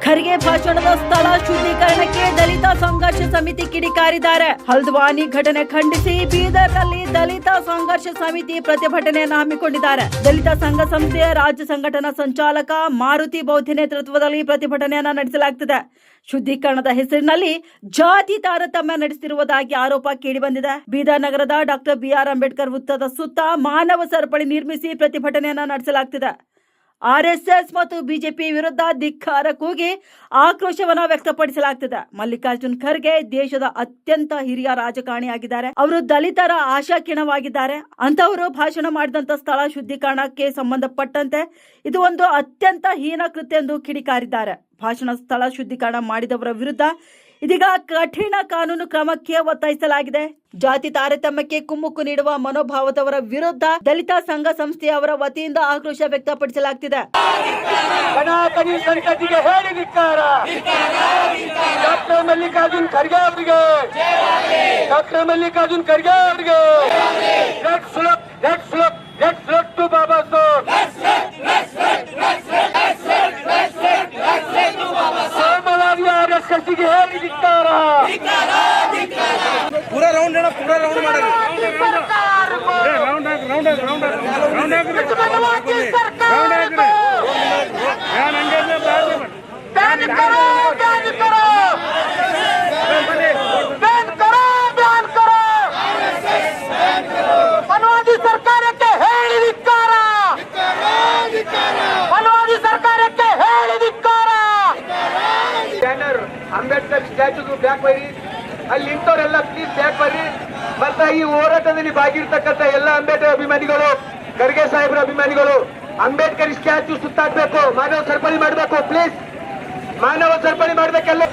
ಖರ್ಗೆ ಭಾಷಣದ ಸ್ಥಳ ಶುದ್ಧೀಕರಣಕ್ಕೆ ದಲಿತ ಸಂಘರ್ಷ ಸಮಿತಿ ಕಿಡಿಕಾರಿದ್ದಾರೆ. ಹಲ್ದ್ವಾನಿ ಘಟನೆ ಖಂಡಿಸಿ ಬೀದರ್ನಲ್ಲಿ ದಲಿತ ಸಂಘರ್ಷ ಸಮಿತಿ ಪ್ರತಿಭಟನೆಯನ್ನು ಹಮ್ಮಿಕೊಂಡಿದ್ದಾರೆ. ದಲಿತ ಸಂಘ ಸಂಸ್ಥೆಯ ರಾಜ್ಯ ಸಂಘಟನಾ ಸಂಚಾಲಕ ಮಾರುತಿ ಬೌದ್ಧಿ ನೇತೃತ್ವದಲ್ಲಿ ಪ್ರತಿಭಟನೆಯನ್ನು ನಡೆಸಲಾಗುತ್ತಿದೆ. ಶುದ್ಧೀಕರಣದ ಹೆಸರಿನಲ್ಲಿ ಜಾತಿ ತಾರತಮ್ಯ ನಡೆಸುತ್ತಿರುವುದಾಗಿ ಆರೋಪ ಕೇಳಿಬಂದಿದೆ. ಬೀದರ್ ನಗರದ ಡಾಕ್ಟರ್ ಬಿಆರ್ ಅಂಬೇಡ್ಕರ್ ವೃತ್ತದ ಸುತ್ತ ಮಾನವ ಸರಪಳಿ ನಿರ್ಮಿಸಿ ಪ್ರತಿಭಟನೆಯನ್ನು ನಡೆಸಲಾಗುತ್ತಿದೆ. ಆರ್ಎಸ್ಎಸ್ ಮತ್ತು ಬಿಜೆಪಿ ವಿರುದ್ಧ ಧಿಕ್ಕಾರ ಕೂಗಿ ಆಕ್ರೋಶವನ್ನು ವ್ಯಕ್ತಪಡಿಸಲಾಗುತ್ತಿದೆ. ಮಲ್ಲಿಕಾರ್ಜುನ್ ಖರ್ಗೆ ದೇಶದ ಅತ್ಯಂತ ಹಿರಿಯ ರಾಜಕಾರಣಿಯಾಗಿದ್ದಾರೆ. ಅವರು ದಲಿತರ ಆಶಾಕಿರಣವಾಗಿದ್ದಾರೆ. ಅಂತವರು ಭಾಷಣ ಮಾಡಿದಂತ ಸ್ಥಳ ಶುದ್ಧೀಕರಣಕ್ಕೆ ಸಂಬಂಧಪಟ್ಟಂತೆ ಇದು ಒಂದು ಅತ್ಯಂತ ಹೀನ ಕೃತ್ಯ ಎಂದು ಕಿಡಿಕಾರಿದ್ದಾರೆ. ಭಾಷಣ ಸ್ಥಳ ಶುದ್ಧೀಕರಣ ಮಾಡಿದವರ ವಿರುದ್ಧ ಇದೀಗ ಕಠಿಣ ಕಾನೂನು ಕ್ರಮಕ್ಕೆ ಒತ್ತಾಯಿಸಲಾಗಿದೆ. ಜಾತಿ ತಾರತಮ್ಯಕ್ಕೆ ಕುಮ್ಮಕ್ಕು ನೀಡುವ ಮನೋಭಾವದವರ ವಿರುದ್ಧ ದಲಿತ ಸಂಘ ಸಂಸ್ಥೆಯವರ ವತಿಯಿಂದ ಆಕ್ರೋಶ ವ್ಯಕ್ತಪಡಿಸಲಾಗುತ್ತಿದೆ. ಡಾಕ್ಟರ್ ಮಲ್ಲಿಕಾರ್ಜುನ್ ಖರ್ಗೆ ಅವರಿಗೆ, ಡಾಕ್ಟರ್ ಮಲ್ಲಿಕಾರ್ಜುನ್ ಖರ್ಗೆ ಅವರಿಗೆ ಬಾಬಾ ಸೋಮವಾರ ಆರ್ಎಸ್ಎಸ್ಗೆ ಹೇಳಿ ಧಿಕ್ಕಾರ. पूरा राउंड लेना, पूरा राउंड मारेगा, ಮನವಾದಿ ಸರ್ಕಾರಕ್ಕೆ ಹೇಳಿ ಧಿಕ್ಕಾರ, ಮನವಾದಿ ಸರ್ಕಾರಕ್ಕೆ ಹೇಳಿ ಧಿಕ್ಕಾರ. ಬ್ಯಾನರ್ ಅಂಬೇಡ್ಕರ್ ಸ್ಟ್ಯಾಚ್ಯೂ ಬ್ಯಾಕ್ ಬರಿ, ಅಲ್ಲಿ ನಿಂತವರೆಲ್ಲ ಪ್ಲೀಸ್ ಬ್ಯಾಕ್ ಬರ್ರಿ. ಮತ್ತೆ ಈ ಹೋರಾಟದಲ್ಲಿ ಭಾಗಿರ್ತಕ್ಕಂಥ ಎಲ್ಲ ಅಂಬೇಡ್ಕರ್ ಅಭಿಮಾನಿಗಳು, ಖರ್ಗೆ ಸಾಹೇಬ್ರ ಅಭಿಮಾನಿಗಳು ಅಂಬೇಡ್ಕರ್ ಸ್ಟ್ಯಾಚ್ಯೂ ಸುತ್ತಾಡ್ಬೇಕು, ಮಾನವ ಸರಪಳಿ ಮಾಡಬೇಕು. ಪ್ಲೀಸ್ ಮಾನವ ಸರಪಳಿ ಮಾಡ್ಬೇಕೆಲ್ಲ.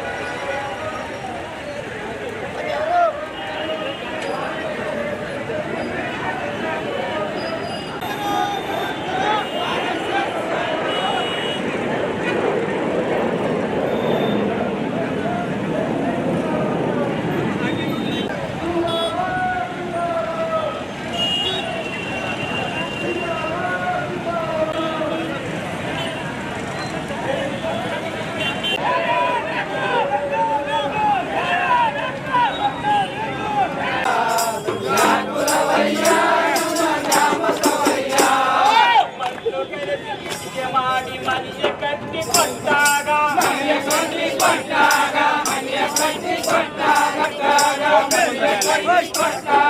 Let's go.